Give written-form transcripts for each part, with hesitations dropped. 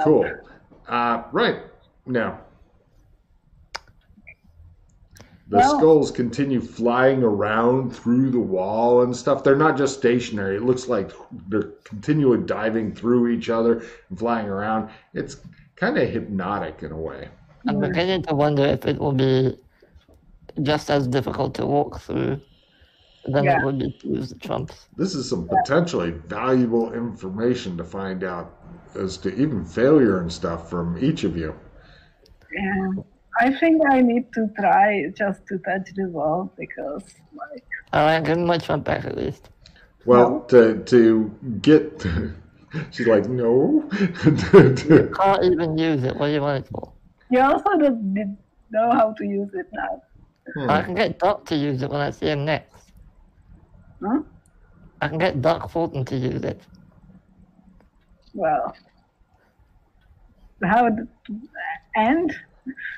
Cool. Nope. Right. Now, the Well, skulls continue flying around through the wall and stuff. They're not just stationary. It looks like they're continually diving through each other and flying around. It's kind of hypnotic in a way. I'm beginning to wonder if it will be just as difficult to walk through than Yeah. it would be to use the trumps. This is some potentially valuable information to find out as to even failure and stuff from each of you. Yeah. I think I need to try just to touch the wall because, like, All right, give me my trump back at least. Well, to get, she's like, no. You can't even use it. What do you want it for? you also didn't know how to use it now. I can get Doc to use it when I see him next. Huh? I can get Doc Fulton to use it. Well, how and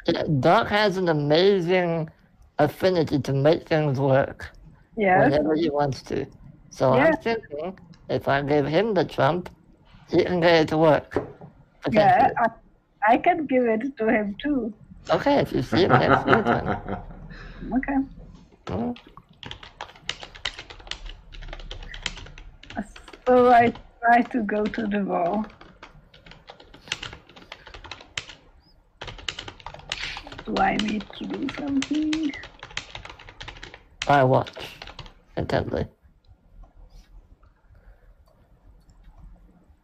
Yeah, Doc has an amazing affinity to make things work yes, whenever he wants to. So Yeah. I'm thinking if I give him the trump, he can get it to work. yeah, Potentially. I can give it to him too. Okay, if you see him next week, then. Okay. Mm. So I try to go to the wall. Do I need to do something? I watch intently.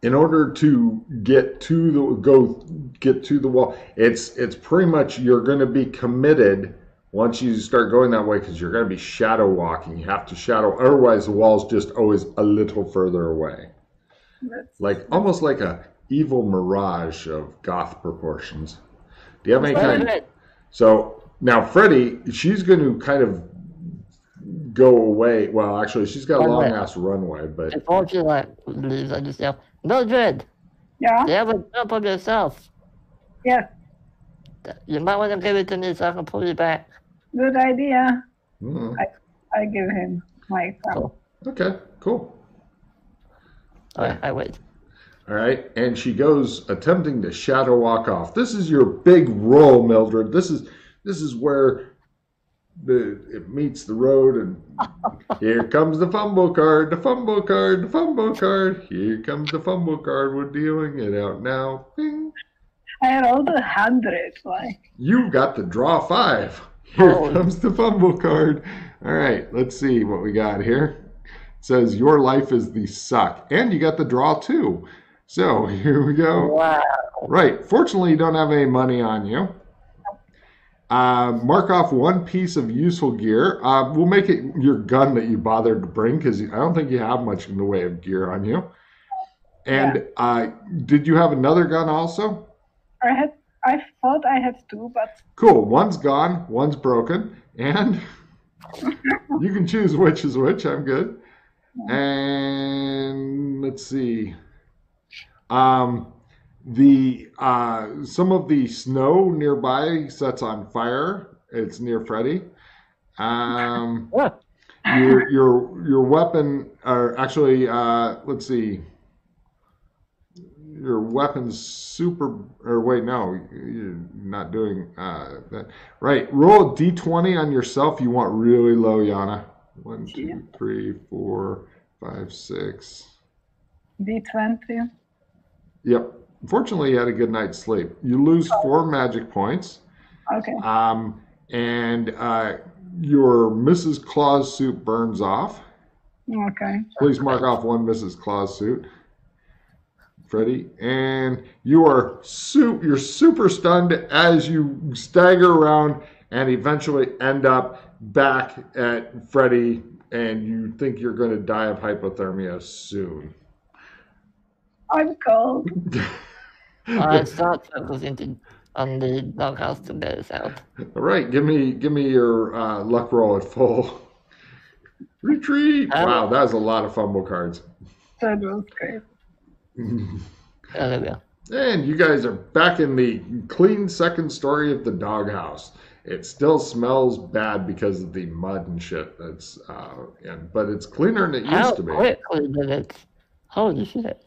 In order to get to the wall, it's pretty much you're going to be committed once you start going that way because you're going to be shadow walking. You have to shadow, otherwise the wall's just always a little further away, like almost like a evil mirage of goth proportions. Do you have any kind? So now Freddy, she's going to kind of go away. Well, actually, she's got a long ass runway, but Before she leaves, I just yell, Mildred, Yeah. you have a jump of yourself. Yes. You might want to give it to me so I can pull you back. Good idea. mm, I give him my thumb. okay, cool. All right, I wait. All right, and she goes attempting to shadow walk off. This is your big roll, Mildred. This is where it meets the road, and here comes the fumble card, the fumble card, the fumble card. Here comes the fumble card. We're dealing it out now. Bing. I rolled 100. Like, You got the draw 5. Here Oh. comes the fumble card. All right, let's see what we got here. It says your life is the suck, and you got the draw 2. So here we go. Wow. Right. Fortunately, you don't have any money on you. Mark off one piece of useful gear. We'll make it your gun that you bothered to bring because I don't think you have much in the way of gear on you. And did you have another gun also? I thought I had 2, but Cool. One's gone. One's broken. And you can choose which is which. I'm good. And let's see. Some of the snow nearby sets on fire. It's near Freddy. Your weapon, or actually, let's see. Your weapon's super, or wait, no, you're not doing that. Right. Roll a d20 on yourself. You want really low, Yana. 1, 2, 3, 4, 5, 6. D20. Yep. Unfortunately, you had a good night's sleep. You lose 4 magic points. Okay. And your Mrs. Claus suit burns off. Okay. Please mark off 1 Mrs. Claus suit, Freddy. And you're super stunned as you stagger around and eventually end up back at Freddy, and you think you're going to die of hypothermia soon. I'm cold. I start focusing on the doghouse to get us out. All right, give me your luck roll at full. Retreat. Wow, that was a lot of fumble cards. That was great. There we go. And you guys are back in the clean second story of the doghouse. It still smells bad because of the mud and shit that's in, but it's cleaner than it used to be. How quickly did it? Holy shit.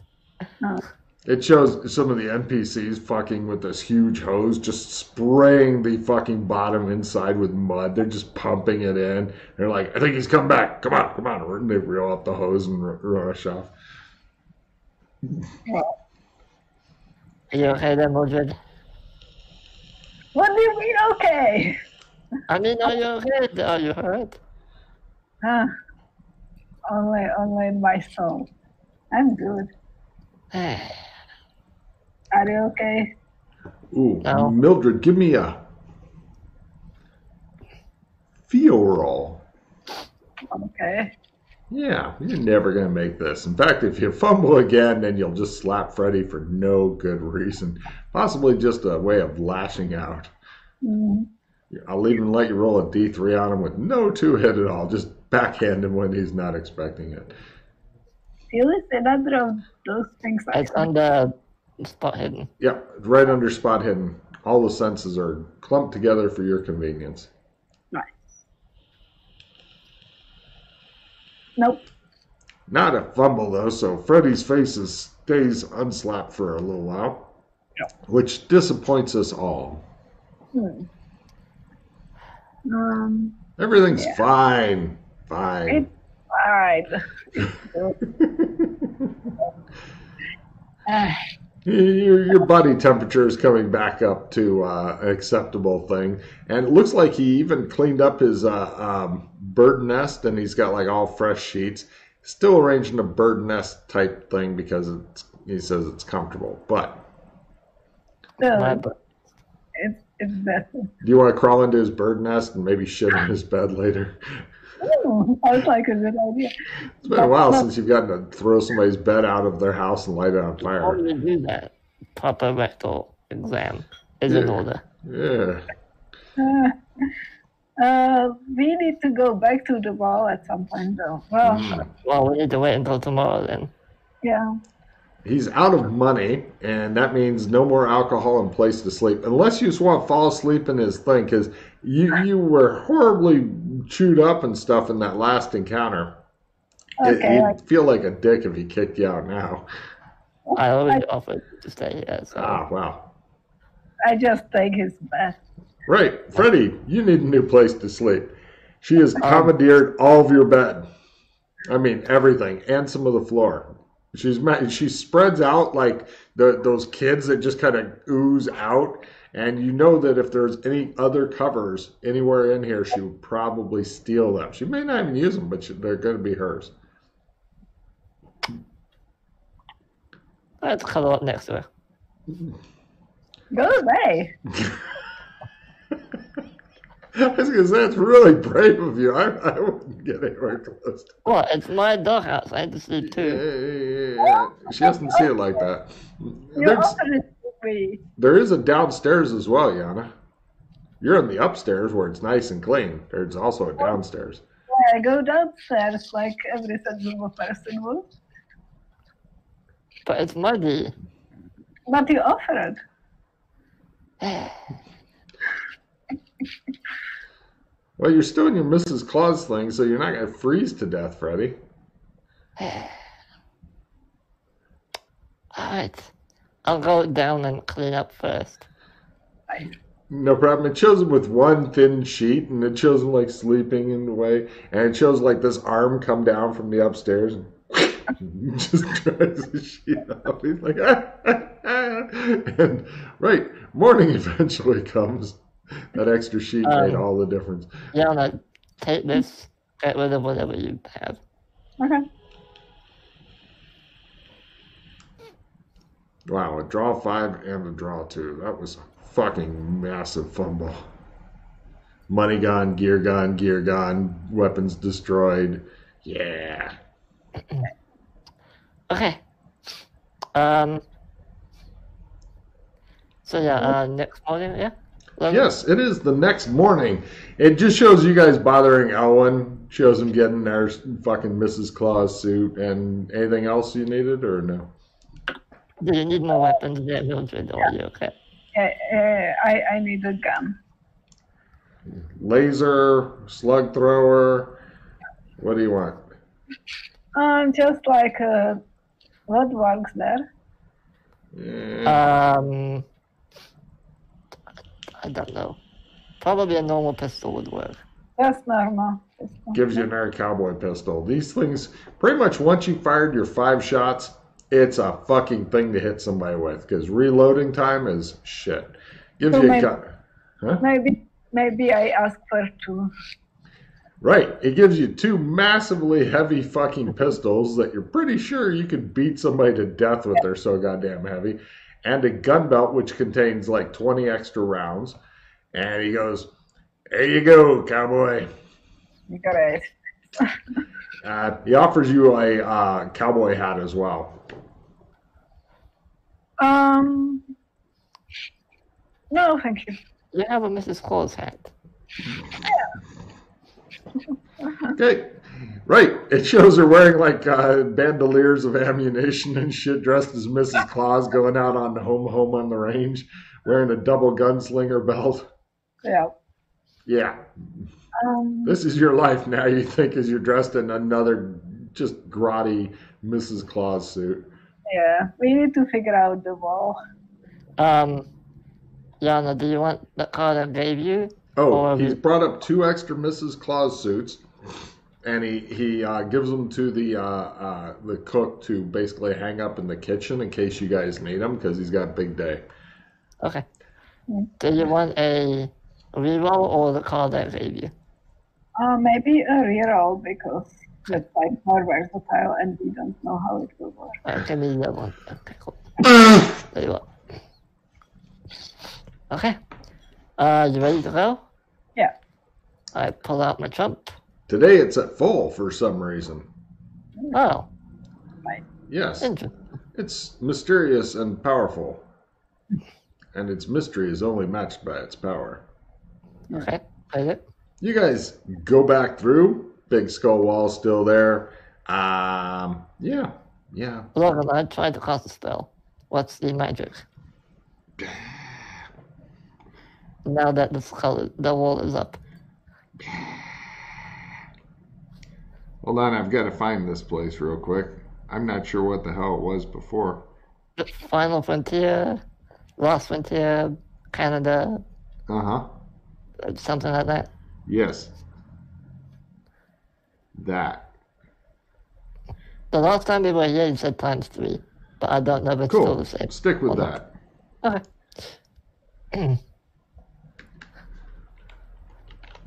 It shows some of the NPCs fucking with this huge hose, just spraying the fucking bottom inside with mud. They're just pumping it in. They're like, I think he's come back. Come on, come on. And they reel up the hose and rush off. Are you okay there, Mildred? What do you mean, okay? I mean, are you okay? Are you hurt? Only my soul. I'm good. Are you okay? Ooh, No. Mildred, give me a feel roll. Okay. Yeah, you're never going to make this. In fact, if you fumble again, then you'll just slap Freddy for no good reason. Possibly just a way of lashing out. Mm. I'll even let you roll a D3 on him with no two-hit at all. Just backhand him when he's not expecting it. Really? Another of those things. It's under spot hidden. Yep, right under spot hidden. All the senses are clumped together for your convenience. Nice. Nope. Not a fumble, though, so Freddy's face stays unslapped for a little while, which disappoints us all. Everything's fine. Fine. It's fine. Your body temperature is coming back up to an acceptable thing. And it looks like he even cleaned up his bird nest, and he's got like all fresh sheets. Still arranged in a bird nest type thing because he says it's comfortable. But it's better. Do you want to crawl into his bird nest and maybe shit on his bed later? Sounds like a good idea. It's been a while since you've gotten to throw somebody's bed out of their house and light it on fire. How do you do that? Proper rectal exam is in order. Yeah. We need to go back to the ball at some point, though. Well, we need to wait until tomorrow then. Yeah. He's out of money, and that means no more alcohol and place to sleep. Unless you just want to fall asleep in his thing, because you were horribly chewed up and stuff in that last encounter. Okay. You'd feel like a dick if he kicked you out now. I already offered to stay here, so. Ah, wow. I just take his bed. Right. Freddy, you need a new place to sleep. She has commandeered all of your bed. I mean, everything, and some of the floor. She spreads out like those kids that just kind of ooze out. And you know that if there's any other covers anywhere in here, she would probably steal them. She may not even use them, but they're going to be hers. Let's cuddle up next to her. Go away. I was going to say, it's really brave of you. I wouldn't get anywhere close. What? It's my doghouse. I had to sleep too. Yeah. She doesn't see it like that. There is a downstairs as well, Yana. You're in the upstairs where it's nice and clean. There's also a downstairs. I go downstairs like every sensible person would. But it's muddy. But you offered. Well, you're still in your Mrs. Claus thing, so you're not going to freeze to death, Freddy. Alright. I'll go down and clean up first. No problem. It shows him with one thin sheet, and it shows him like sleeping in the way, and it shows like this arm come down from the upstairs and just tries the sheet off. He's like, and right, morning eventually comes. That extra sheet made all the difference. Yana, take this, get rid of whatever you have. Okay. Wow, a draw 5 and a draw 2. That was a fucking massive fumble. Money gone, gear gone, weapons destroyed. Yeah. Okay. So yeah, next morning, yeah? Yes, it is the next morning. It just shows you guys bothering Elwyn. Shows him getting their fucking Mrs. Claus suit. And anything else you needed, or no? Do you need more weapons there, Mildred, or are you okay? I need a gun. Laser, slug thrower. What do you want? Just like what works there? I don't know. Probably a normal pistol would work. That's normal. Gives you an air cowboy pistol. These things, pretty much once you fired your 5 shots, it's a fucking thing to hit somebody with because reloading time is shit. Gives So you maybe- Huh? Maybe I ask for 2. Right. It gives you 2 massively heavy fucking pistols that you're pretty sure you could beat somebody to death with. They're so goddamn heavy. And a gun belt which contains like 20 extra rounds. And he goes, "There you go, cowboy." Great. He offers you a cowboy hat as well. No, thank you. You have a Mrs. Claus hat. Okay. Right. It shows her wearing like bandoliers of ammunition and shit, dressed as Mrs. Claus, going out on home on the range, wearing a double gunslinger belt. Yeah. Yeah. This is your life now, you think, as you're dressed in another just grotty Mrs. Claus suit. Yeah. We need to figure out the wall. Yana, do you want the card I gave you? Oh, Or he's brought up 2 extra Mrs. Claus suits, and he gives them to the cook to basically hang up in the kitchen in case you guys need them because he's got a big day. Okay. Do you want a reroll or the card I gave you? Maybe a reroll because it's like more versatile and we don't know how it will work. Give me the one. Okay, cool. There you go. Okay. You ready to go? Yeah. I pull out my trump. Today it's at full for some reason. Oh, Yes, interesting. it's mysterious and powerful. And its mystery is only matched by its power. Okay, play it. You guys go back through. Big skull wall still there. Yeah. Logan, I tried to cast a spell. What's the magic? Now that the wall is up. Hold on, I've got to find this place real quick. I'm not sure what the hell it was before. Final Frontier, Lost Frontier, Canada, Uh-huh. something like that. Yes. That. The last time we were here, you said ×3, but I don't know if it's still Cool. the same. Stick with Hold on. that. Okay.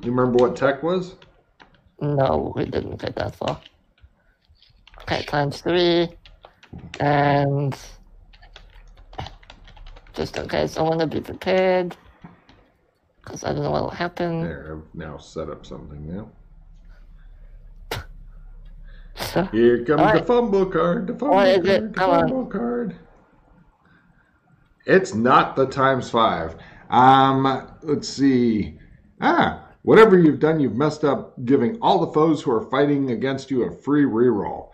You remember what tech was? No, we didn't get that far. Okay, ×3, and just in case I want to be prepared, because I don't know what will happen. There, I've now set up something now. So, Here comes Alright. the fumble card, the fumble What is card, it? the Come on. fumble card. It's not the ×5. Let's see. Whatever you've done, you've messed up, giving all the foes who are fighting against you a free reroll.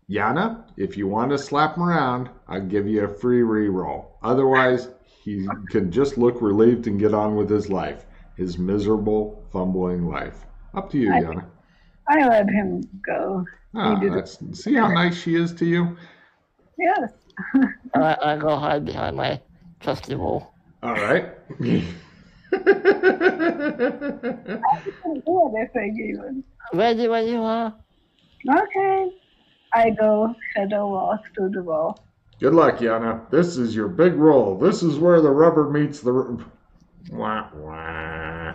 Yana, if you want to slap him around, I'll give you a free reroll. Otherwise, he can just look relieved and get on with his life. His miserable, fumbling life. Up to you, Yana. I let him go. See how nice she is to you? Yes. I go hide behind my trusty wall. All right. I didn't do anything even. Ready when you are. Okay. I go shadow walk to the wall. Good luck, Yana. This is your big roll. This is where the rubber meets the... Wah, wah.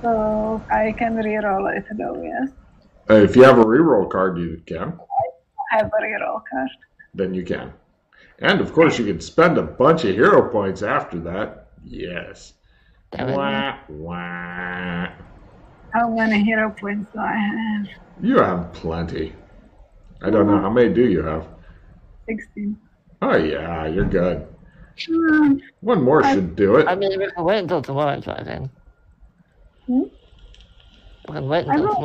So I can reroll it though, yes? If you have a reroll card, you can. I have a reroll card. Then you can. And, of course, you can spend a bunch of hero points after that. Yes. Damn it. Wah, wah. How many hero points do I have? You have plenty. I don't know. How many do you have? 16. Oh, yeah. You're good. Um, One more should do it. I mean, we can wait until tomorrow and try again. Hmm? We can wait I until will.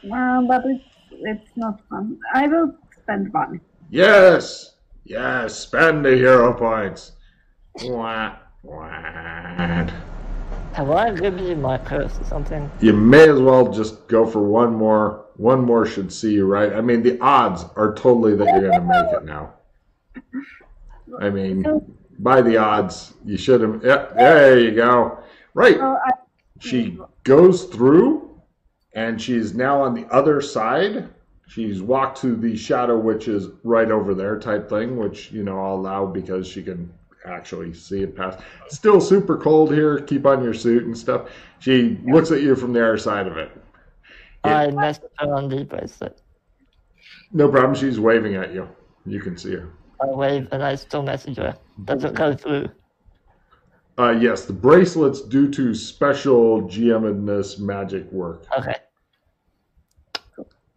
tomorrow. But it's not fun. I will spend one. Yes. Yes. Spend the hero points. Wah, wah. Have I given you my curse or something? You may as well just go for one more One more should see you, right? I mean, the odds are totally that you're going to make it now. I mean, by the odds, you should have. Yeah, there you go. Right. She goes through, and she's now on the other side. She's walked to the shadow, which is right over there type thing, which, I'll allow because she can actually see it past. Still super cold here. Keep on your suit and stuff. She looks at you from the other side of it. I messed her on the bracelet. No problem. She's waving at you. You can see her. I wave and I still message her. Doesn't go through. Yes, the bracelet's due to special GMness magic work. Okay.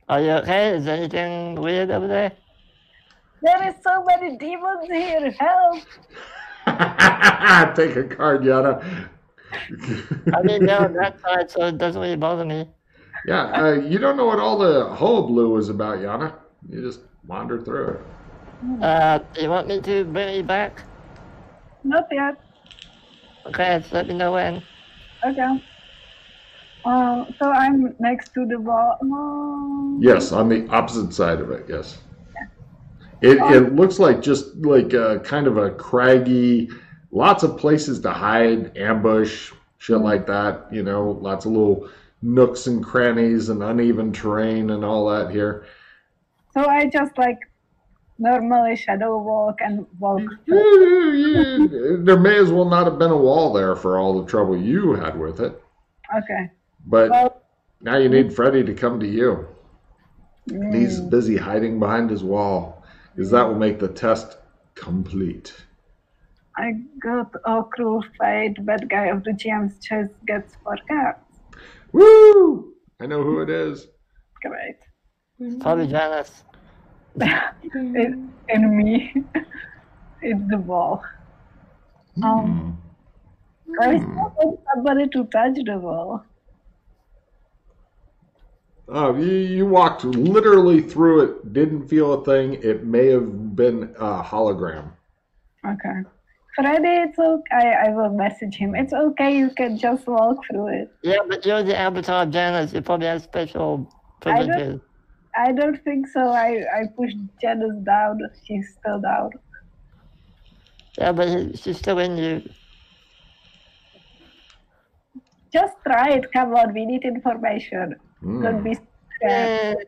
Are you okay? Is anything weird over there? There is so many demons here. Help! Take a card, Yana. I mean, they're on that side, so it doesn't really bother me. Yeah, you don't know what all the hullabaloo is about, Yana. You just wander through it. Do you want me to bring you back? Not yet. Okay, so let me know when. Okay. So I'm next to the wall. Yes, on the opposite side of it, yes. It looks like just like kind of a craggy, lots of places to hide, ambush, shit like that, lots of little nooks and crannies and uneven terrain and all that here. So I just normally shadow walk and walk. There may as well not have been a wall there for all the trouble you had with it. Okay. But now you need Freddy to come to you. He's busy hiding behind his wall, because that will make the test complete. I got a cruel fate. Bad guy of the GM's chest gets 4 cards. Woo! I know who it is. Great. Probably Janice. And me. It's the wall. I still want somebody to touch the wall. You walked literally through it, didn't feel a thing. It may have been a hologram. Okay. Freddy, it's okay. I will message him. It's okay. You can just walk through it. Yeah, but you're the avatar of Janice. You probably have special privileges. I don't think so. I pushed Janice down. She's still down. Yeah, but she's still in you. Just try it. Come on. We need information. Don't be scared.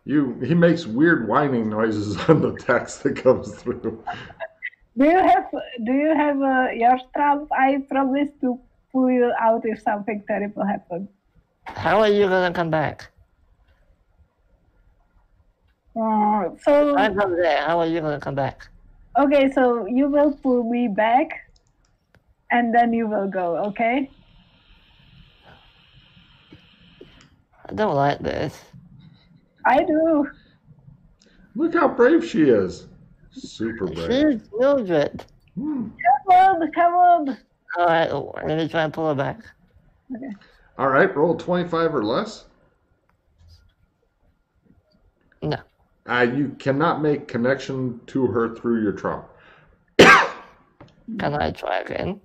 He makes weird whining noises on the text that comes through. Do you have your trump? I promise to pull you out if something terrible happens. How are you gonna come back? So I'm over there. How are you gonna come back? Okay, so you will pull me back, and then you will go. Okay. I don't like this. I do. Look how brave she is. Super brave. She's Mildred. Come on. All right, let me try and pull her back. Okay. All right, roll 25 or less. No. You cannot make connection to her through your trump. Can I try again?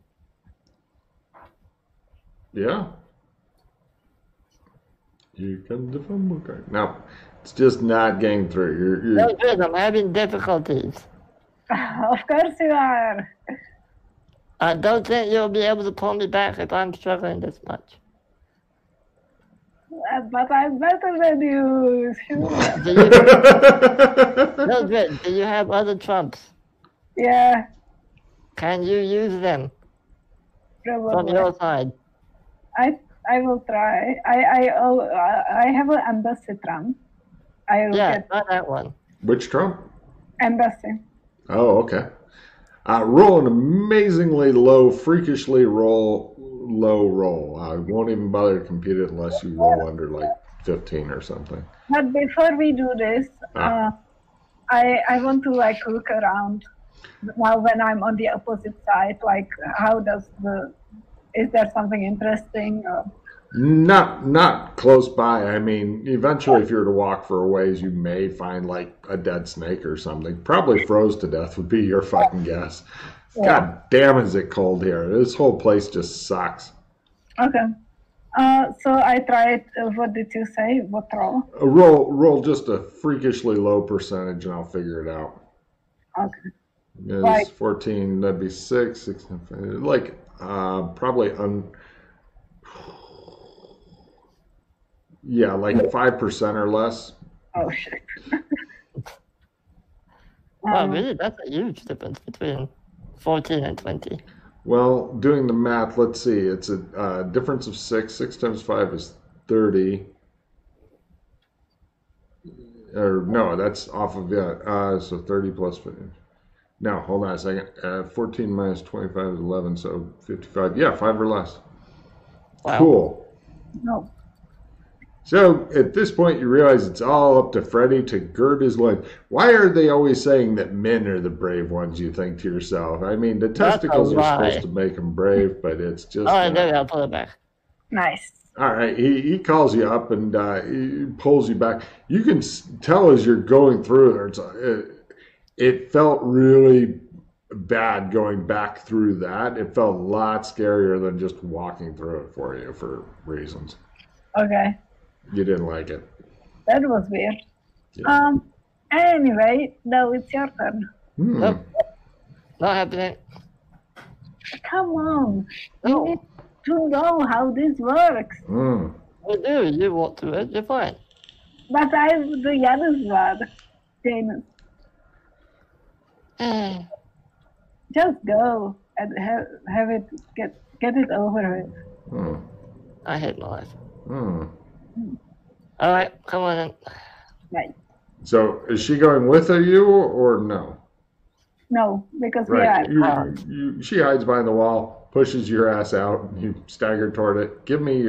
Yeah. You can defend. Okay. No, it's just not getting through. You're... No good. I'm having difficulties. Of course you are. I don't think you'll be able to pull me back if I'm struggling this much. But I'm better than you. Mildred, do you have other trumps? Yeah. Can you use them Probably. from your side? I will try. I have an embassy trump. Yeah, not that one. Which trump? Embassy. Oh, okay. Roll an amazingly low, freakishly low roll. I won't even bother to compute it unless you roll under like 15 or something. But before we do this, I want to look around now when I'm on the opposite side. Is there something interesting? Not close by. I mean, eventually, if you were to walk for a ways, you may find like a dead snake or something. Probably froze to death would be your fucking guess. Yeah. God damn, is it cold here? This whole place just sucks. Okay. So I tried, what did you say? What roll? Roll just a freakishly low percentage and I'll figure it out. Okay. It's Like- 14, that'd be 6, 16, like probably yeah, like 5% or less. Oh, shit. Wow, really? That's a huge difference between 14 and 20. Well, doing the math, let's see. It's a difference of 6. 6 times 5 is 30. Or no, that's off of that. So 30 plus 50. No, hold on a second. 14 minus 25 is 11, so 55. Yeah, 5 or less. Wow. Cool. No. So at this point, you realize it's all up to Freddy to gird his loins. Why are they always saying that men are the brave ones, you think to yourself? I mean, the testicles are supposed to make them brave, but it's just... All right, there, I'll pull it back. Nice. All right, he calls you up and he pulls you back. You can tell as you're going through there, it felt really bad going back through that. It felt a lot scarier than just walking through it for you for reasons. Okay. You didn't like it. That was weird. Yeah. Anyway, now it's your turn. Nope. Not happening. Come on. You No. need to know how this works. Mm. You do. You walk through it. You're fine. But I'm the youngest one. Janus. Just go and have it get it over with. Mm. I hate my life. Mm. All right, come on then. Right. So is she going with you or no? No, because Right. we are. She hides behind the wall, pushes your ass out, and you stagger toward it. Give me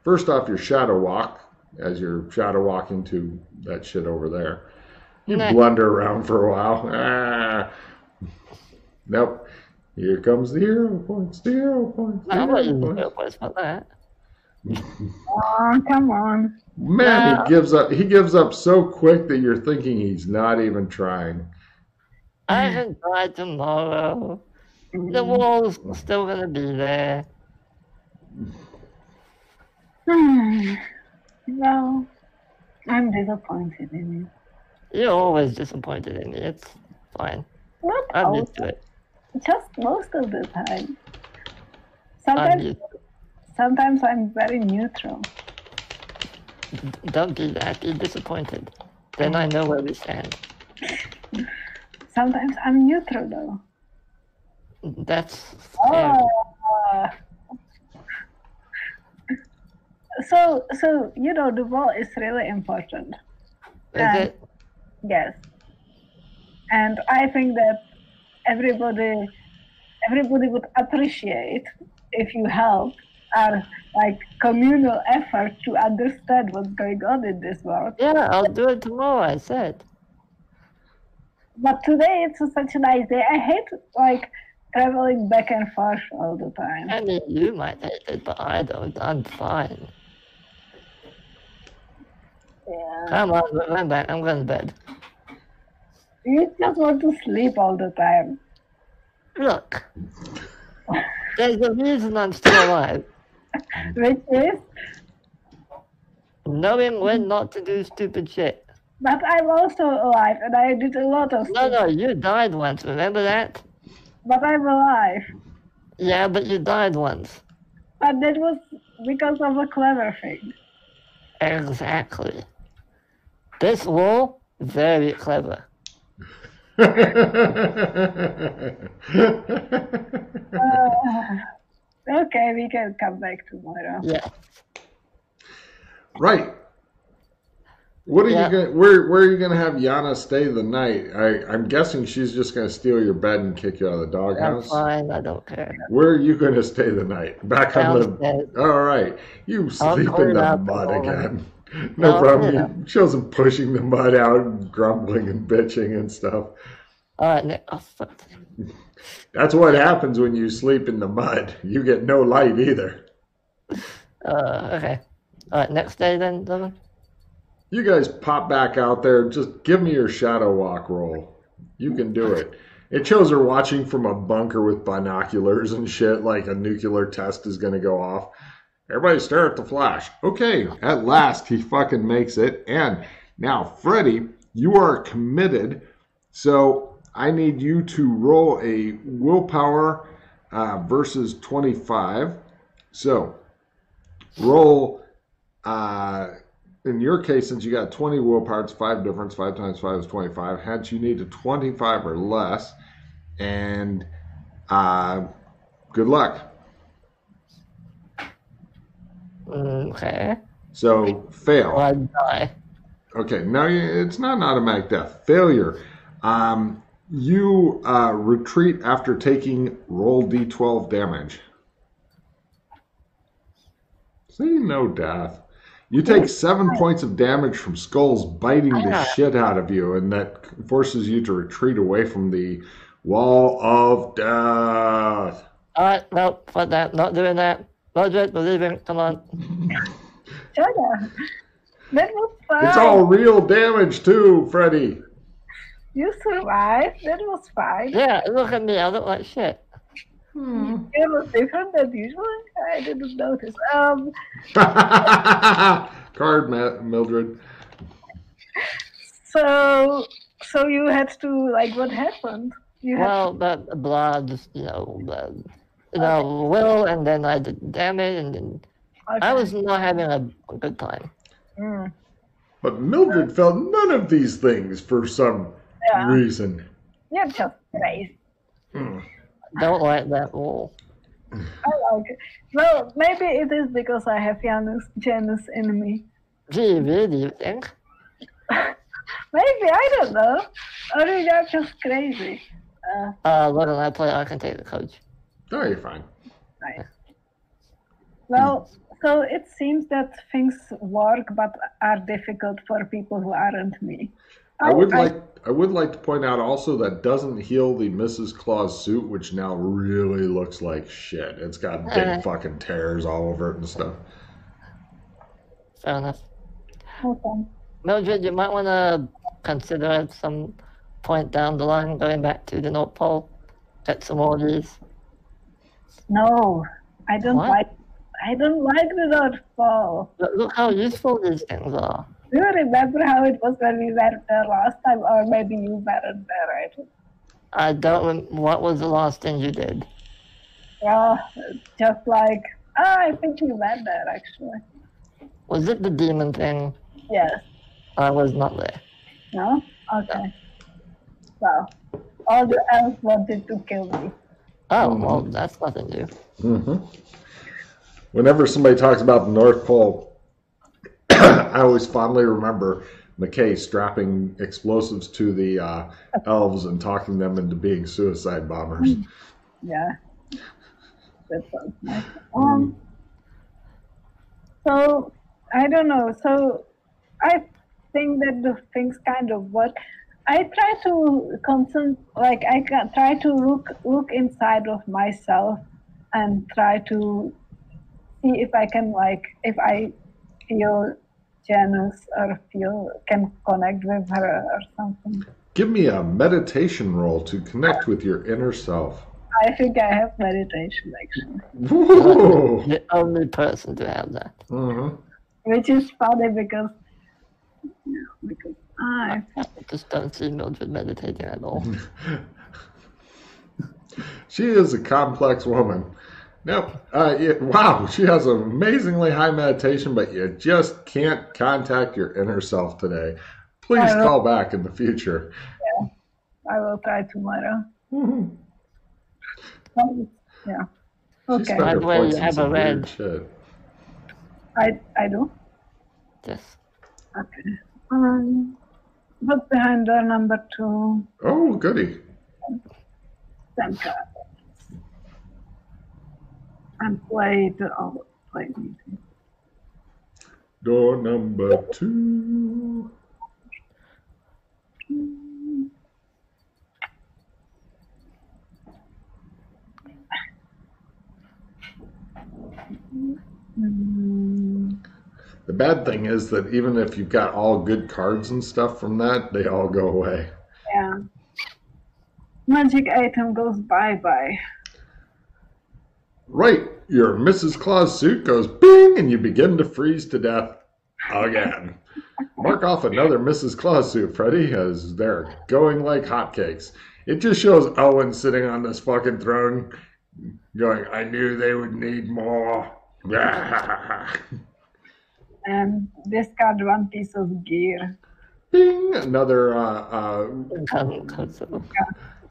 first off your shadow walk as you're shadow walking to that shit over there. You Nah. blunder around for a while. Ah. Nope. Here comes the hero points. The hero points. The No, I'm not hero using points. hero points for that. Oh, come on. Man, No. he gives up. He gives up so quick that you're thinking he's not even trying. I can die tomorrow. The wall's still gonna be there. No, I'm disappointed in you. You're always disappointed in me. It's fine. Not I'm all, used to it. just most of the time. I'm Sometimes, used. sometimes I'm very neutral. Don't be that. Be disappointed. Then I know where we stand. Sometimes I'm neutral though. That's fair. Oh. So you know the wall is really important. Is it? Yes. And I think that everybody would appreciate if you help our like communal effort to understand what's going on in this world. Yeah, I'll do it tomorrow, I said. But today it's such a nice day. I hate like traveling back and forth all the time. I mean, you might hate it, but I don't. I'm fine. Yeah. Come on, we're going back. I'm going to bed. You just want to sleep all the time. Look, there's a reason I'm still alive. Which is, Knowing when not to do stupid shit. but I'm also alive and I did a lot of No, stuff. no, you died once. Remember that? But I'm alive. Yeah, but you died once. But that was because of a clever thing. Exactly. This wall, very clever. Okay, we can come back tomorrow. Yeah. Right. What are Yeah. you going? Where are you going to have Yana stay the night? I'm guessing she's just going to steal your bed and kick you out of the I'm doghouse. fine. I don't care. Where are you going to stay the night? Back on the. Downstairs. All right. You I'll sleep in clean the out the mud whole- again. No I'll problem. clean You shows him pushing the mud out, and grumbling and bitching and stuff. All right, Nick. Oh, fuck. That's what happens when you sleep in the mud. You get no light either. Okay. All right, next day then, Devin? You guys pop back out there. Just give me your shadow walk roll. You can do it. It shows her watching from a bunker with binoculars and shit, like a nuclear test is going to go off. Everybody stare at the flash. Okay, at last he fucking makes it. And now, Freddy, you are committed. So I need you to roll a willpower versus 25. So roll, in your case, since you got 20 willpower, it's 5 difference. 5 times 5 is 25. Hence, you need a 25 or less. And good luck. Okay. So fail. Or I die. Okay, no, it's not an automatic death. Failure. You retreat after taking roll d12 damage. See, no death. You take 7 points of damage from skulls biting the shit out of you, and that forces you to retreat away from the wall of death. Alright, no, fuck that. Not doing that. Mildred, we're leaving. Come on. Shut up. That was fine. It's all real damage too, Freddy. You survived. That was fine. Yeah, look at me. I look like shit. It was different than usual. I didn't notice. Card, Mildred. So you had to, like, what happened? Well, that blood, will, and then I did damage, and then I was not having a good time. But Mildred felt none of these things for some reason. You're just crazy. Don't like that wall. I like it. Well, maybe it is because I have Janus in me. Gee, really, you think? Maybe, I don't know. Or you're just crazy. Why don't I play? I can take the coach. Oh, you're fine. Right. Well, so it seems that things work but are difficult for people who aren't me. I would like to point out also that doesn't heal the Mrs. Claus suit, which now really looks like shit. It's got big fucking tears all over it and stuff. Fair enough. Okay. Mildred, you might want to consider at some point down the line going back to the North Pole. Get some more of these. No, I don't What? like the North Pole. Look how useful these things are. Do you remember how it was when we were there last time? Or maybe you weren't there, right? I don't. What was the last thing you did? Well, just like, I think we went there, actually. Was it the demon thing? Yes. I was not there. No? Okay. Well, all the elves wanted to kill me. Oh, well, that's nothing new. Whenever somebody talks about the North Pole, I always fondly remember McKay strapping explosives to the elves and talking them into being suicide bombers. Yeah. That sounds nice. So, I don't know. So, I think that the things kind of work. I try to try to look inside of myself and try to see if I can, if I feel Janus or can connect with her or something. Give me a meditation roll to connect with your inner self. I think I have meditation, actually. Whoa. The only person to have that. Which is funny because I just don't see Mildred meditating at all. She is a complex woman. Nope. Wow, she has an amazingly high meditation, but you just can't contact your inner self today. Please call back in the future. Yeah, I will try tomorrow. Yeah. Okay. By the way, you have a red. Shit. I do? Yes. Okay. What's behind door number 2? Oh, goody. Thank God. And play meeting. Door number 2. The bad thing is that even if you've got all good cards and stuff from that, they all go away. Yeah. Magic item goes bye-bye. Right, your Mrs. Claus suit goes bing and you begin to freeze to death again. Mark off another Mrs. Claus suit, Freddy, as they're going like hotcakes. It just shows Owen sitting on this fucking throne going, I knew they would need more. And discard one piece of gear. Bing! Another Cthulhu.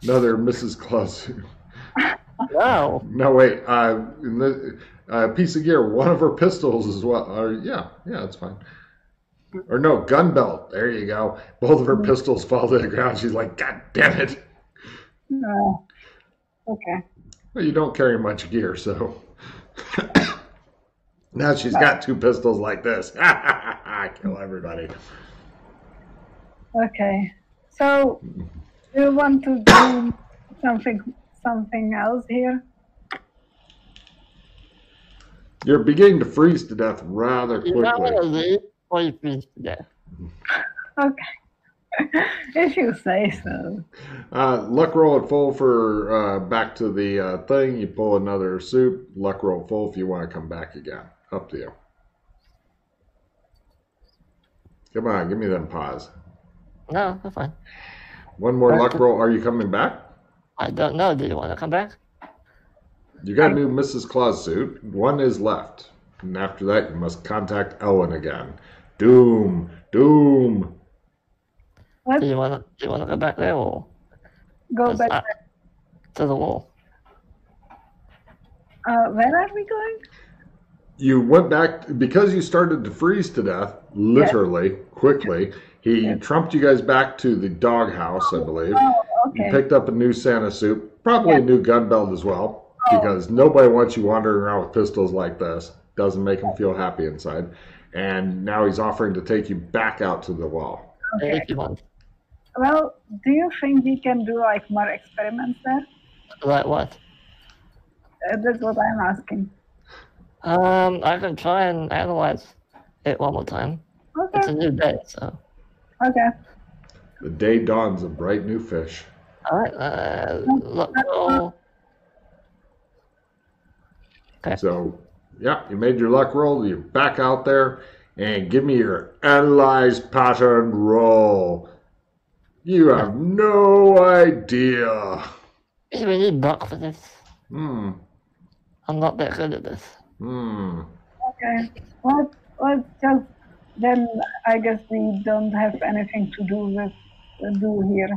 another Mrs. Claus suit. Wow. No, wait. Piece of gear. One of her pistols as well. Yeah, it's fine. Or no, gun belt. There you go. Both of her pistols fall to the ground. She's like, God damn it. No. Okay. Well, you don't carry much gear, so. Now she's got two pistols like this. Kill everybody. Okay. So, do you want to do something else here? You're beginning to freeze to death rather You might want to quickly. leave or you freeze to death. Okay. If you say so. Luck roll at full for back to the thing. You pull another suit. Luck roll full if you want to come back again. Up to you. Come on, give me them paws. No, that's fine. One more luck roll. Are you coming back? I don't know. Do you want to come back? You got a new Mrs. Claus suit. One is left. And after that, you must contact Ellen again. Doom. Doom. What? Do you want to go back there or Go just back. to the wall? Where are we going? You went back because you started to freeze to death, literally, quickly. He trumped you guys back to the doghouse, I believe. Oh, You okay. picked up a new Santa suit, probably a new gun belt as well, because nobody wants you wandering around with pistols like this. Doesn't make him feel happy inside. And now he's offering to take you back out to the wall. Okay. If you want. Well, do you think we can do like more experiments there? Like what? That's what I'm asking. I can try and analyze it one more time. It's a Okay. new day, so. Okay. The day dawns a bright new fish. All right. Look. Roll. Okay. So, yeah, you made your luck roll. You're back out there. And give me your analyze pattern roll. You have no idea. We need Buck for this. Hmm. I'm not that good at this. Hmm. Okay. Let's just then. I guess we don't have anything to do here.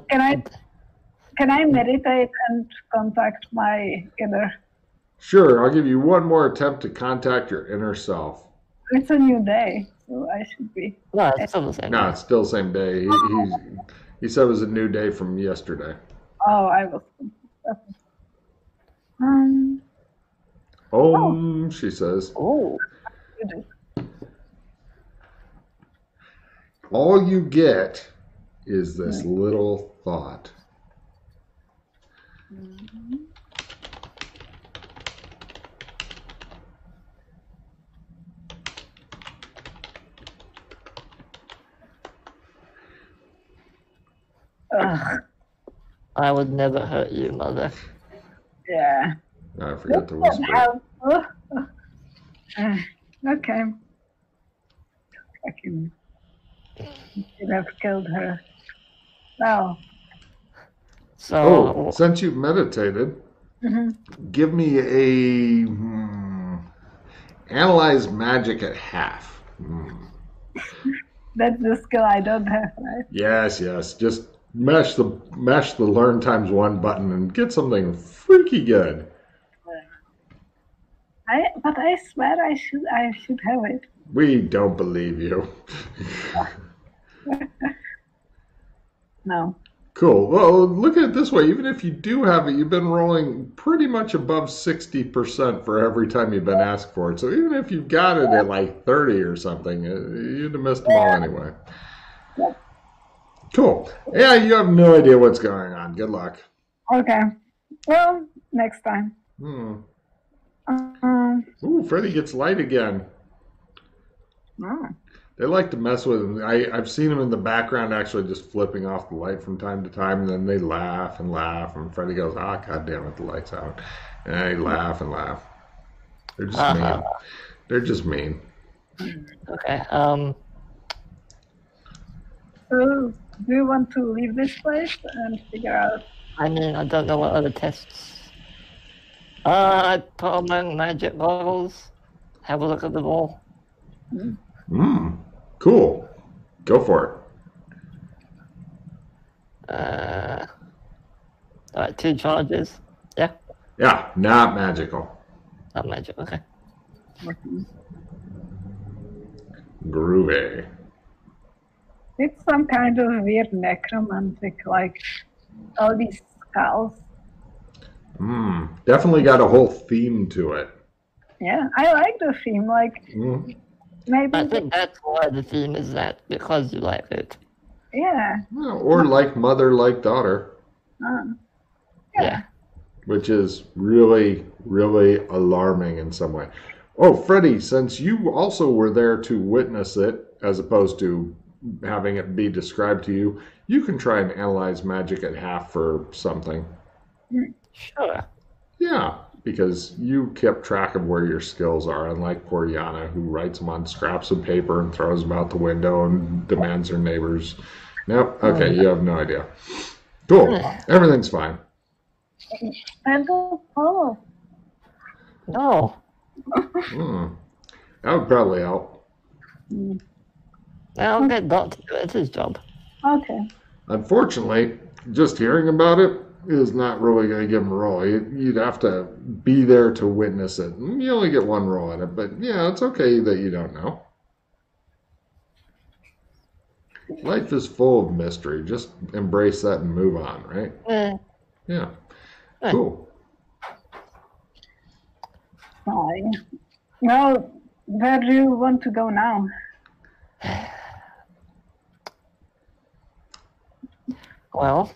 Can I meditate and contact my inner? Sure, I'll give you one more attempt to contact your inner self. It's a new day, so I should be. No, it's still the same. No, it's still the same day. He said it was a new day from yesterday. Oh, I was. She says. Oh. You do. All you get is this little thought. Ugh. I would never hurt you, mother. Yeah. I forgot to whisper. Okay. I should have killed her. Now. So, Since you've meditated, give me a analyze magic at half. That's the skill I don't have, right? Yes. Just mash the learn times one button and get something freaky good. But I swear I should have it. We don't believe you. No. Cool. Well, look at it this way. Even if you do have it, you've been rolling pretty much above 60% for every time you've been asked for it. So even if you've got it at like 30 or something, you'd have missed them all anyway. Cool. Yeah, you have no idea what's going on. Good luck. Okay. Well, next time. Ooh, Freddy gets light again. Oh. They like to mess with him. I've seen him in the background actually just flipping off the light from time to time, and then they laugh, and Freddy goes, God damn it, the light's out. And I laugh and laugh. They're just Uh-huh. mean. They're just mean. Okay. So, do you want to leave this place and figure out? I mean, I don't know what other tests. I put on my magic goggles. Have a look at the wall. Cool. Go for it. All right, 2 charges. Yeah, Yeah, not magical. not magic. Okay. Groovy. It's some kind of weird necromantic, like all these skulls. Definitely got a whole theme to it. Yeah, I like the theme. Like maybe, I think that's why the theme is that, because you like it. yeah, Well, or like mother, like daughter, Yeah. which is really, really alarming in some way. Oh, Freddie, since you also were there to witness it, as opposed to having it be described to you, you can try and analyze magic at half for something. Sure. Yeah, because you kept track of where your skills are, unlike poor Yana, who writes them on scraps of paper and throws them out the window and demands her neighbors. Nope. Okay, you have no idea. Cool. Everything's fine. and oh, No. That would probably help. I'll get Doc to do it. It's his job. okay. Unfortunately, just hearing about it is not really going to give him a roll. You'd have to be there to witness it. You only get one roll at it, but yeah, it's okay that you don't know. Life is full of mystery. Just embrace that and move on, right? Yeah. Cool. Fine. Well, where do you want to go now? Well,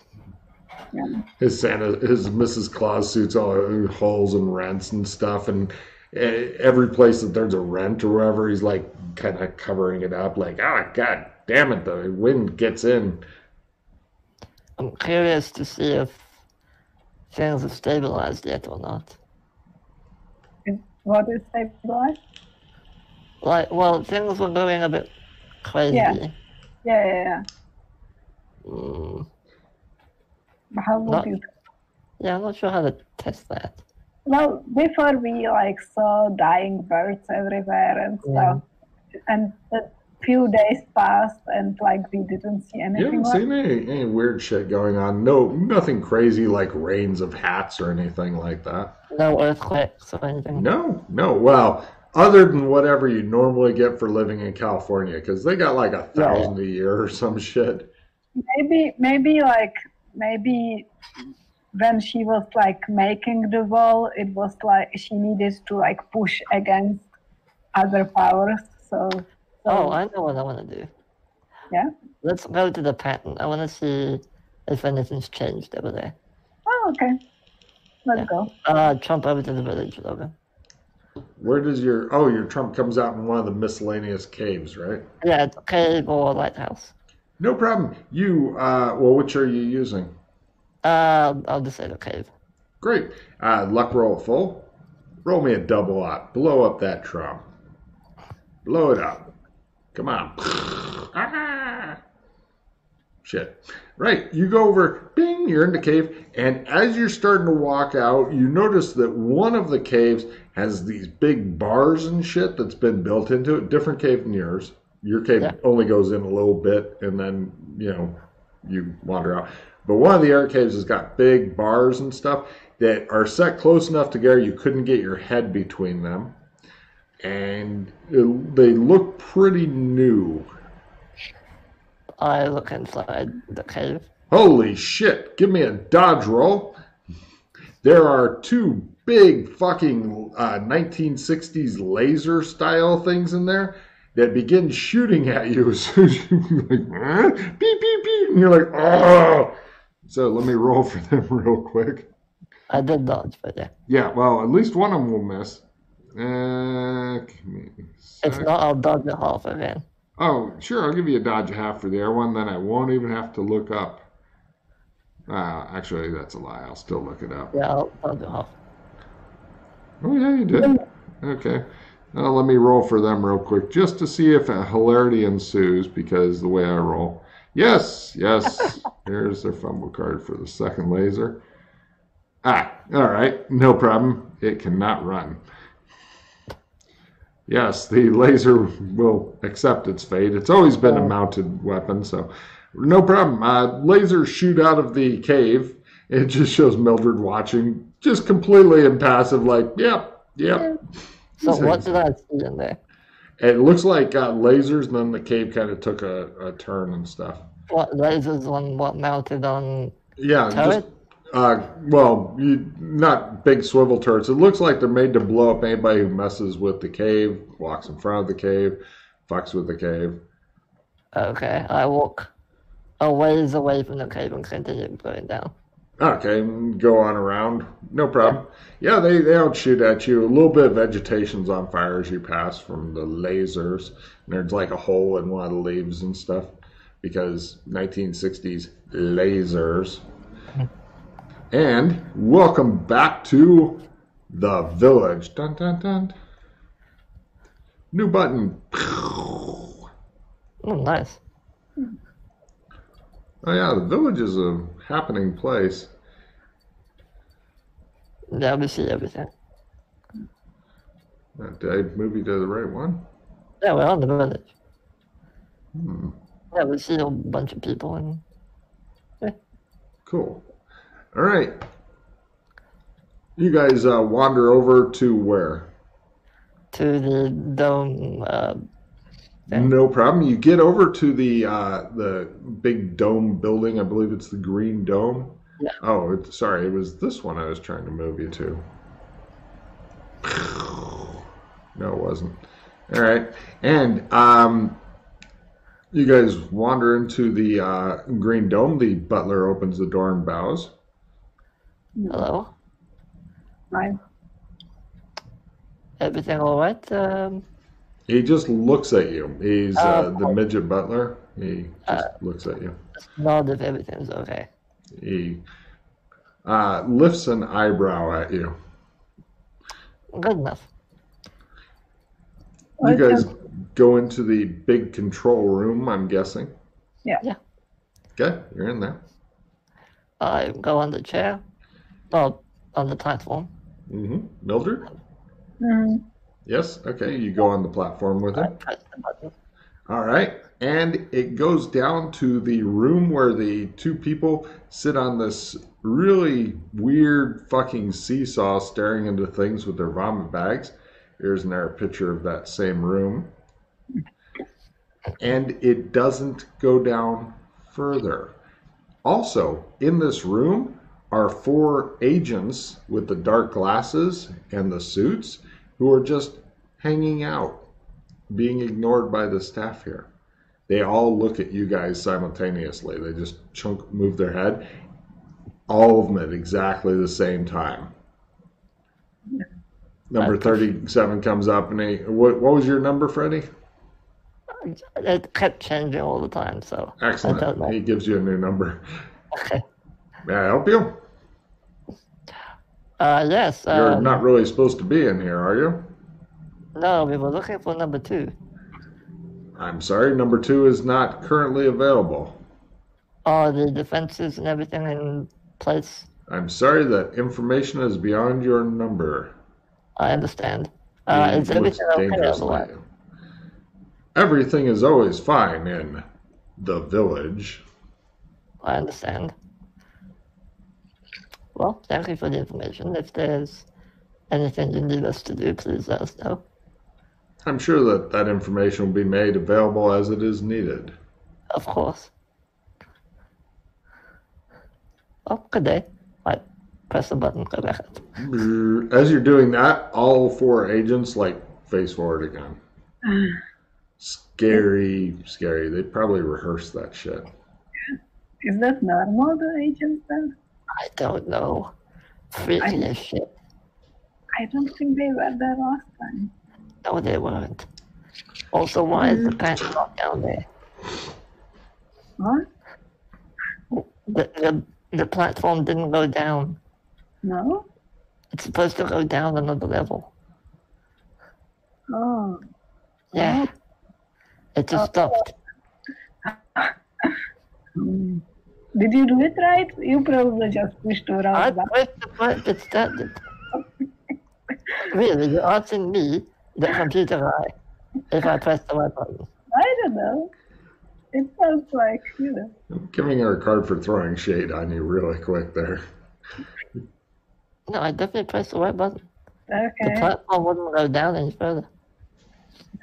His Mrs. Claus suit's all holes and rents and stuff, and every place that there's a rent or wherever, he's like kind of covering it up, like, god damn it, the wind gets in. I'm curious to see if things have stabilized yet or not. What is stabilized? Like, well, things were going a bit crazy. Yeah. How would you? Yeah, I'm not sure how to test that. Well, before we like saw dying birds everywhere and stuff, and a few days passed and like we didn't see You anything. haven't seen any weird shit going on. No, nothing crazy like rains of hats or anything like that. No earthquakes or anything. No. Well, other than whatever you normally get for living in California, because they got like 1,000 a year or some shit. Maybe when she was like making the wall, it was like she needed to like push against other powers. So I know what I want to do. Yeah. Let's go to the pattern. I want to see if anything's changed over there. Oh, okay. Let's go. Trump over to the village, Logan. Where does your trump comes out in one of the miscellaneous caves, right? Yeah, it's a cave or a lighthouse. No problem. You, which are you using? I'll just say the cave. Great. Luck roll at full. Roll me a double up. Blow up that trump. Blow it up. Come on. Shit. Right. You go over, bing, you're in the cave, and as you're starting to walk out, you notice that one of the caves has these big bars and shit that's been built into it. Different cave than yours. Your cave only goes in a little bit, and then, you wander out. But one of the other caves has got big bars and stuff that are set close enough together you couldn't get your head between them. And they look pretty new. I look inside the cave. Holy shit, give me a dodge roll. There are 2 big fucking 1960s laser style things in there that begin shooting at you as soon as you like, beep, beep, beep, and you're like, oh. So let me roll for them real quick. I did dodge, but yeah. Yeah, well, at least one of them will miss. If not, I'll dodge it half again. Oh, sure, I'll give you a dodge a half for the air one, then I won't even have to look up. Actually, that's a lie. I'll still look it up. Yeah, I'll dodge it half. Oh, yeah, you did. Okay. Now let me roll for them real quick just to see if a hilarity ensues because the way I roll. Yes, yes. Here's their fumble card for the second laser. Ah, all right. No problem. It cannot run. Yes, the laser will accept its fate. It's always been a mounted weapon, so no problem. Lasers shoot out of the cave. It just shows Mildred watching, just completely impassive, like, yep, yep. So what did I see in there? It looks like lasers, and then the cave kind of took a turn and stuff. What lasers on what mounted on Yeah, turret? not big swivel turrets. It looks like they're made to blow up anybody who messes with the cave, walks in front of the cave, fucks with the cave. Okay, I walk a ways away from the cave and continue going down. Okay, go on around. No problem. Yeah, they don't shoot at you. A little bit of vegetation's on fire as you pass from the lasers. And there's like a hole in one of the leaves and stuff because 1960s lasers. And welcome back to the village. Dun dun dun. New button. Oh, nice. Oh yeah, the village is a happening place. Yeah, we see everything. Did I move you to the right one? Yeah, we're on the village. Yeah, we see a bunch of people and Cool. All right. You guys wander over to where? to the dome. Thing. No problem. You get over to the big dome building. I believe it's the Green Dome. Yeah. Oh, sorry. It was this one I was trying to move you to. No, it wasn't. All right. And you guys wander into the Green Dome. The butler opens the door and bows. Hello. Right. Everything all right? He just looks at you. He's the midget butler. He just looks at you. Nod if everything's okay. He lifts an eyebrow at you. Good enough. You guys go into the big control room, I'm guessing. Yeah. Okay, you're in there. I go on the chair. Oh, on the platform. Mildred? Mm-hmm. Yes? Okay, you go on the platform with I him. press the button. All right. And it goes down to the room where the two people sit on this really weird fucking seesaw staring into things with their vomit bags. Here's another picture of that same room. And it doesn't go down further. Also, in this room are 4 agents with the dark glasses and the suits who are just hanging out, being ignored by the staff here. They all look at you guys simultaneously. They just move their head. All of them at exactly the same time. Number 37 comes up, and what was your number, Freddie? It kept changing all the time, so I don't Excellent. know. He gives you a new number. Okay. May I help you? Yes. You're not really supposed to be in here, are you? No, we were looking for number 2. I'm sorry, number 2 is not currently available. Are the defenses and everything in place? I'm sorry, that information is beyond your number. I understand. He Is looks everything okay dangerously otherwise? at you. Everything is always fine in the village. I understand. Well, thank you for the information. If there's anything you need us to do, please let us know. I'm sure that information will be made available as it is needed. Of course. Oh, good day. I press the button, go back up. As you're doing that, all 4 agents face forward again. Scary. They probably rehearsed that shit. Is that normal, the agents then? I don't know. Freaky as shit. I don't think they were there last time. No, they weren't. Also, why is the pants not down there? What? The platform didn't go down. No? It's supposed to go down another level. Oh. Yeah. It just stopped. Did you do it right? You probably just pushed the I wrong button. pressed the button that started. Really, you're asking me, the computer guy, if I pressed the right button. I don't know. It sounds like, I'm giving her a card for throwing shade on you really quick there. No, I definitely pressed the right button. The Okay. platform wouldn't go down any further.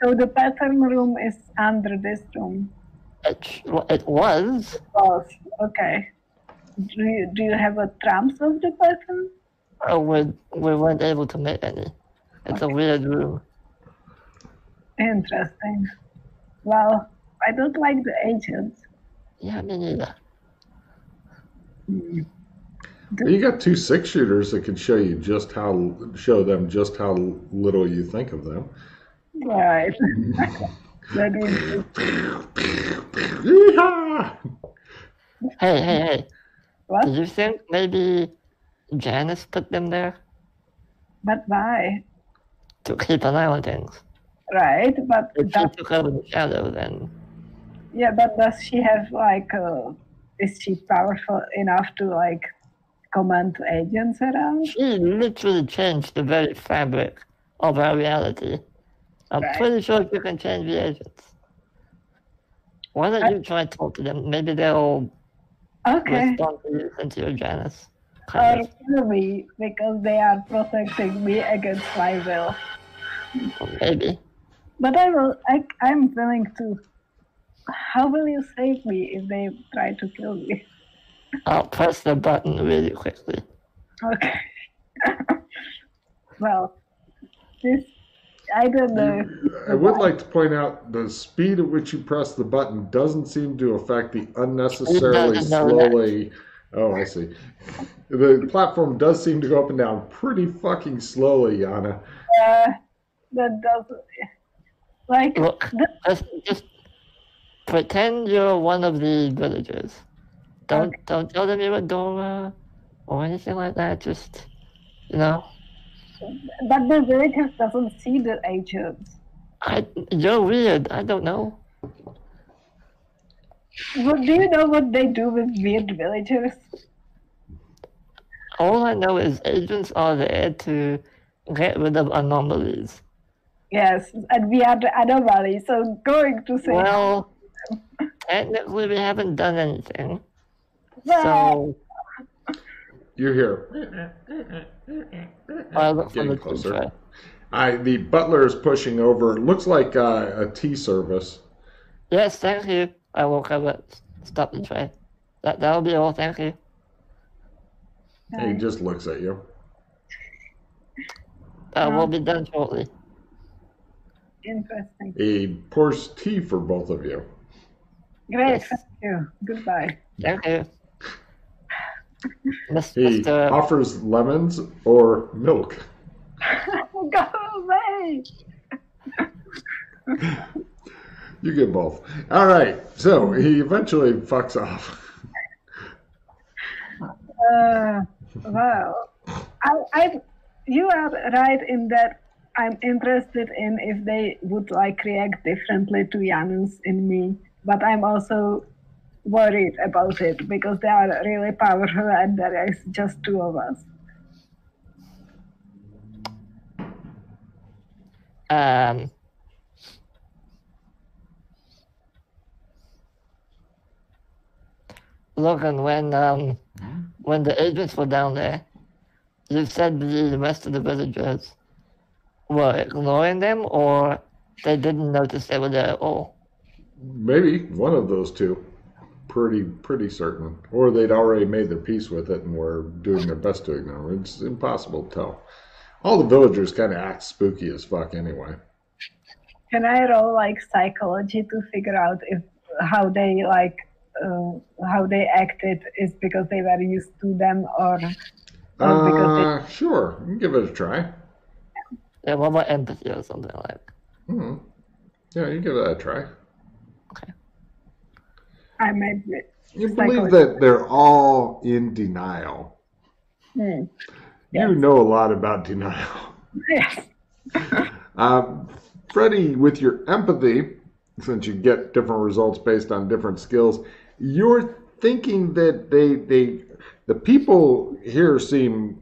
So the pattern room is under this room. It was. Oh, okay. Do you have a trumps of the pattern? Oh, we weren't able to make any. It's a weird room. Interesting. Well, I don't like the agents. Yeah, me neither. You got 2 6-shooters that can show them just how little you think of them. Right. That is. Yeehaw! Hey. What? Do you think maybe Janice put them there But why? to keep an eye on things? Right, but If she took over the shadow, then yeah, but does she have is she powerful enough to command agents around? she literally changed the very fabric of our reality. I'm Right. pretty sure you can change the agents. Why don't you try to talk to them? Maybe they'll Okay. respond to you into your Janice. Or kill me because they are protecting me against my will. Maybe. But I'm willing to. How will you save me if they try to kill me? I'll press the button really quickly. Okay. Well, I don't know. I would like to point out the speed at which you press the button doesn't seem to affect the unnecessarily doesn't know slowly. Oh, I see. The platform does seem to go up and down pretty fucking slowly, Yana. That doesn't. Look, just pretend you're one of the villagers. Don't tell them you're a Dora or anything like that. Just, But the villagers doesn't see the agents. You're weird. I don't know. But do you know what they do with weird villagers? All I know is agents are there to get rid of anomalies. Yes, and we are the anomaly, so going to say. Well, technically we haven't done anything. Well, So You're here. I look for Getting the closer. tray. The butler is pushing over. It looks like a tea service. Yes, thank you. I will cover. Stop the tray. That'll be all. Thank you. He just looks at you. We'll be done shortly. Interesting. He pours tea for both of you. Great, Yes. thank you. Goodbye. Thank you. He Mr. offers lemons or milk. Go away. You get both. All right. So he eventually fucks off. Well, you are right in that I'm interested in if they would react differently to Janus in me, but I'm also worried about it because they are really powerful and there is just 2 of us. Logan, when the agents were down there, you said the rest of the villagers were ignoring them, or they didn't notice they were there at all. Maybe one of those 2. Pretty certain. Or they'd already made their peace with it and were doing their best to ignore it. It's impossible to tell. All the villagers kind of act spooky as fuck anyway. Can I roll psychology to figure out if how they acted is because they were used to them or because they... Sure. You can give it a try. Yeah, what about empathy or something like? Yeah, you give it a try. Okay. I made it. You believe that they're all in denial. You know a lot about denial. Yes. Freddie, with your empathy, since you get different results based on different skills, you're thinking that the people here seem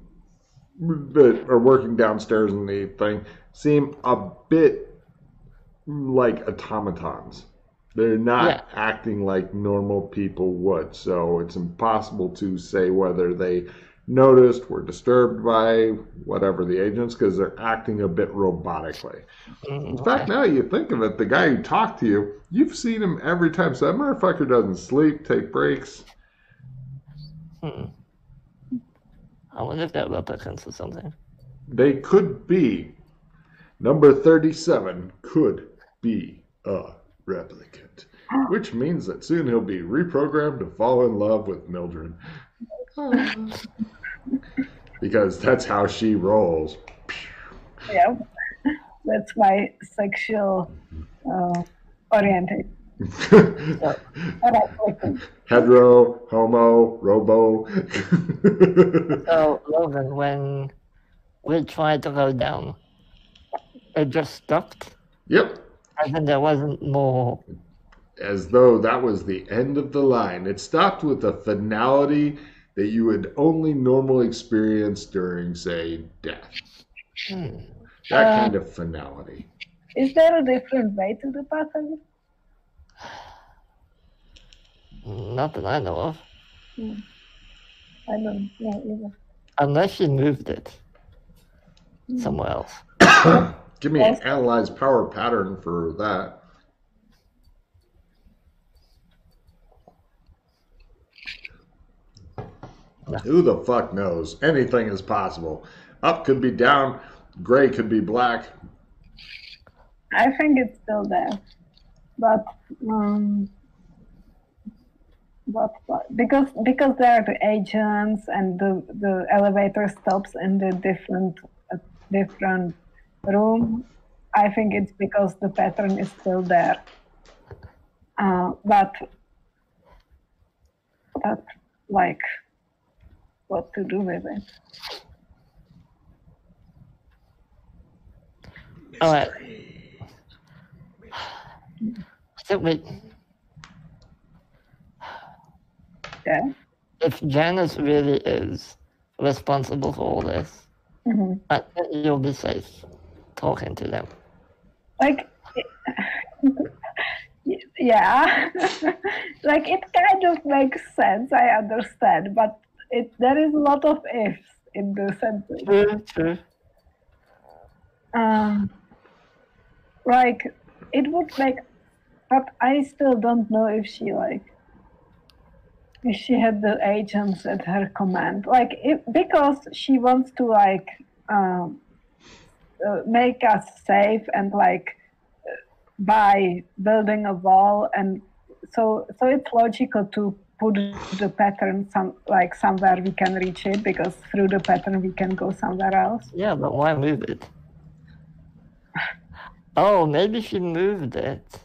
that are working downstairs in the thing seem a bit like automatons. They're not acting like normal people would, so it's impossible to say whether they noticed, were disturbed by whatever the agents, because they're acting a bit robotically. In fact, now you think of it, the guy who talked to you, you've seen him every time, so that motherfucker doesn't sleep, take breaks. I wonder if that replicants or something. They could be. Number 37 could be a replicant, which means that soon he'll be reprogrammed to fall in love with Mildred. Because that's how she rolls. Yeah, that's my sexual orientation. Hetero, homo, robo. So, Logan, when we tried to go down, it just stopped? Yep. And then there wasn't more. As though that was the end of the line. It stopped with a finality that you would only normally experience during, say, death. That kind of finality. Is there a different way to the pattern? Not that I know of. I don't know either. Unless you moved it somewhere else. Give me an analyze power pattern for that. Who the fuck knows? Anything is possible. Up could be down, gray could be black. I think it's still there, but because there are the agents and the elevator stops in the different room, I think it's because the pattern is still there. But like, what to do with it? All right. So wait. Yeah. If Janice really is responsible for all this, I think you'll be safe talking to them. Like, yeah, like it kind of makes sense. I understand, but there is a lot of ifs in the sentence. True. Like it would make, but I still don't know if she had the agents at her command. Like because she wants to make us safe and by building a wall, and so it's logical to put the pattern somewhere we can reach it, because through the pattern we can go somewhere else. Yeah, but why move it? Oh, maybe she moved it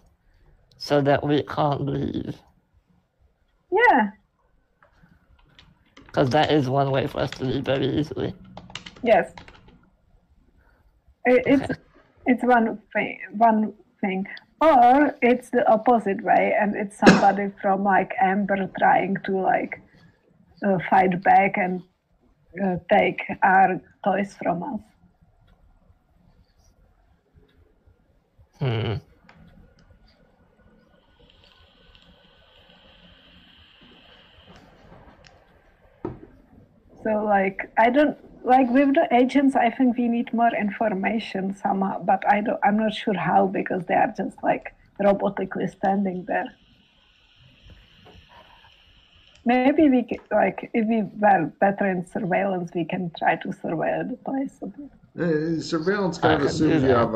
so that we can't leave. Yeah. Because that is one way for us to leave very easily. Yes. It's one thing. Or it's the opposite way, and it's somebody from Amber trying to fight back and take our toys from us. So I don't with the agents, I think we need more information somehow, but I'm not sure how, because they are just robotically standing there. Maybe we if we were better in surveillance, we can try to surveil the place a bit. Surveillance kind of assumes you have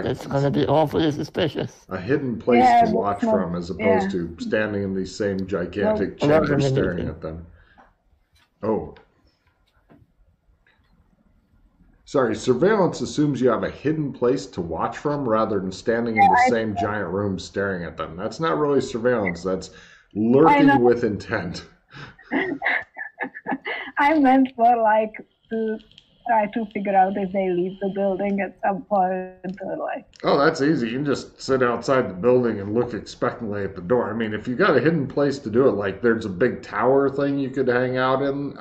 it's going to be awfully suspicious. A hidden place to watch from, as opposed to standing in the same gigantic chamber staring at them. Oh. Sorry, surveillance assumes you have a hidden place to watch from rather than standing in the same giant room staring at them. That's not really surveillance. That's lurking with intent. I meant for like to try to figure out if they leave the building at some point or like. Oh, that's easy. You can just sit outside the building and look expectantly at the door. I mean, if you got a hidden place to do it, like there's a big tower thing you could hang out in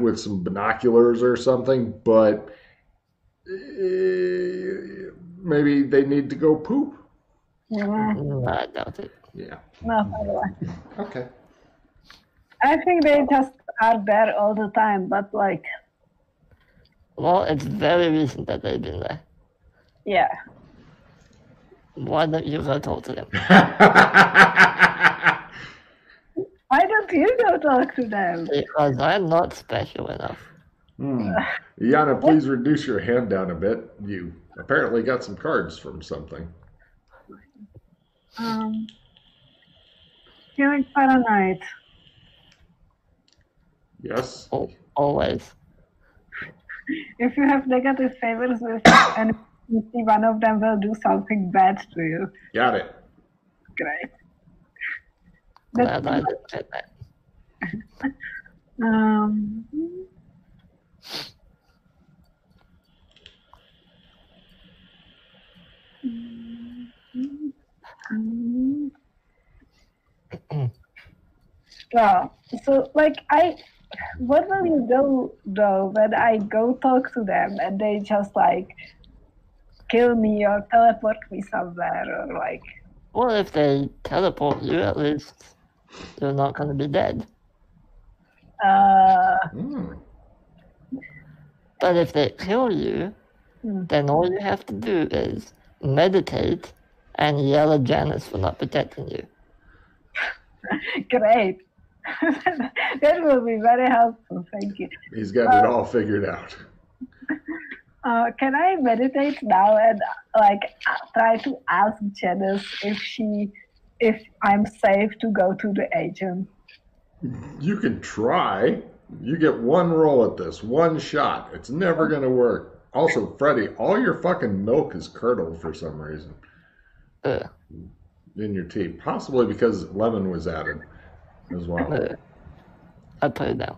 with some binoculars or something, but maybe they need to go poop. I doubt it. Yeah. No, otherwise. Okay. I think they just are there all the time, but like, Well, it's very recent that they've been there. yeah. Why don't you go talk to them? Why don't you go talk to them? Because I'm not special enough. Yana, please reduce your hand down a bit. You apparently got some cards from something. Feeling paranoid. Yes. Always. If you have negative favors with and you see one of them will do something bad to you. Got it. Great. Glad I didn't get that. Yeah. So like what will you do though when I go talk to them and they just like kill me or teleport me somewhere or like? Well, if they teleport you, at least you're not going to be dead. But if they kill you, then all you have to do is meditate and yell at Janice for not protecting you. Great. That will be very helpful. Thank you. He's got it all figured out. Can I meditate now and like try to ask Janice if I'm safe to go to the agent? You can try. You get one roll at this, one shot. It's never going to work. Also, Freddie, all your fucking milk is curdled for some reason in your tea. Possibly because lemon was added as well. I put it down.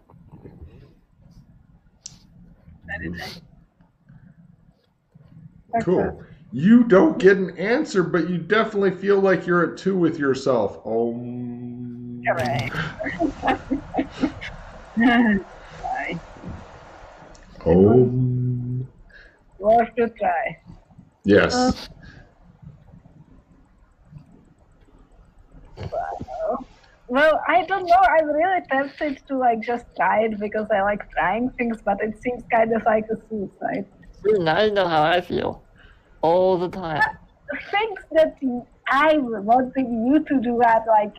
Cool. You don't get an answer, but you definitely feel like you're at 2 with yourself. Hooray. Worth to try. Yes. Well, I don't know. I'm really tempted to like just try it because I like trying things, but it seems kind of like a suicide. Now you know how I feel. All the time. Things that I wanting you to do at like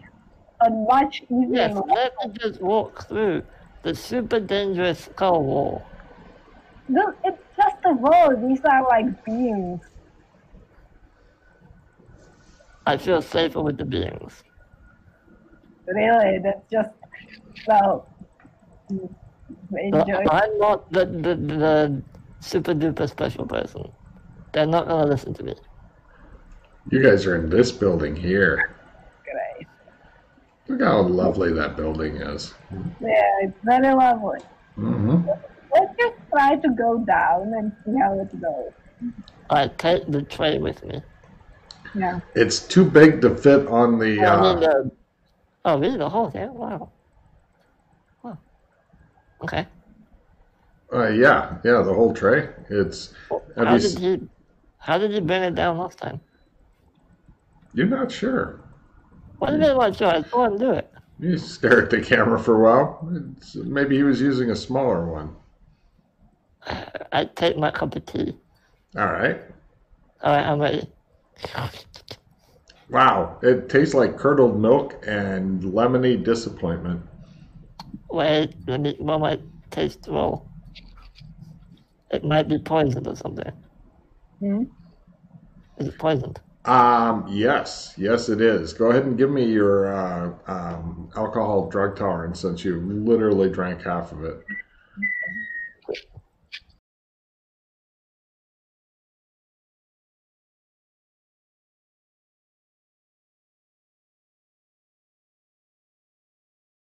a much easier Yes, level. let me just walk through the super dangerous skull wall. No, it's just a wall. These are like beings. I feel safer with the beings. Really, that's just enjoy. I'm not the super duper special person. They're not gonna listen to me. You guys are in this building here. Great. Look how lovely that building is. Yeah, it's very lovely. Mm-hmm. Let's just try to go down and see how it goes. I take the tray with me. Yeah. It's too big to fit on the. Oh, really? The whole thing? Wow. Wow. Okay. Yeah, the whole tray. It's. How did he bring it down last time? You're not sure. What do you mean not sure? I saw him do it. You stare at the camera for a while. Maybe he was using a smaller one. I take my cup of tea. All right. All right, I'm ready. Wow, it tastes like curdled milk and lemony disappointment. Wait, what might taste well? It might be poisoned or something. Is it poisoned? Yes, it is. Go ahead and give me your alcohol drug tolerance since you literally drank half of it.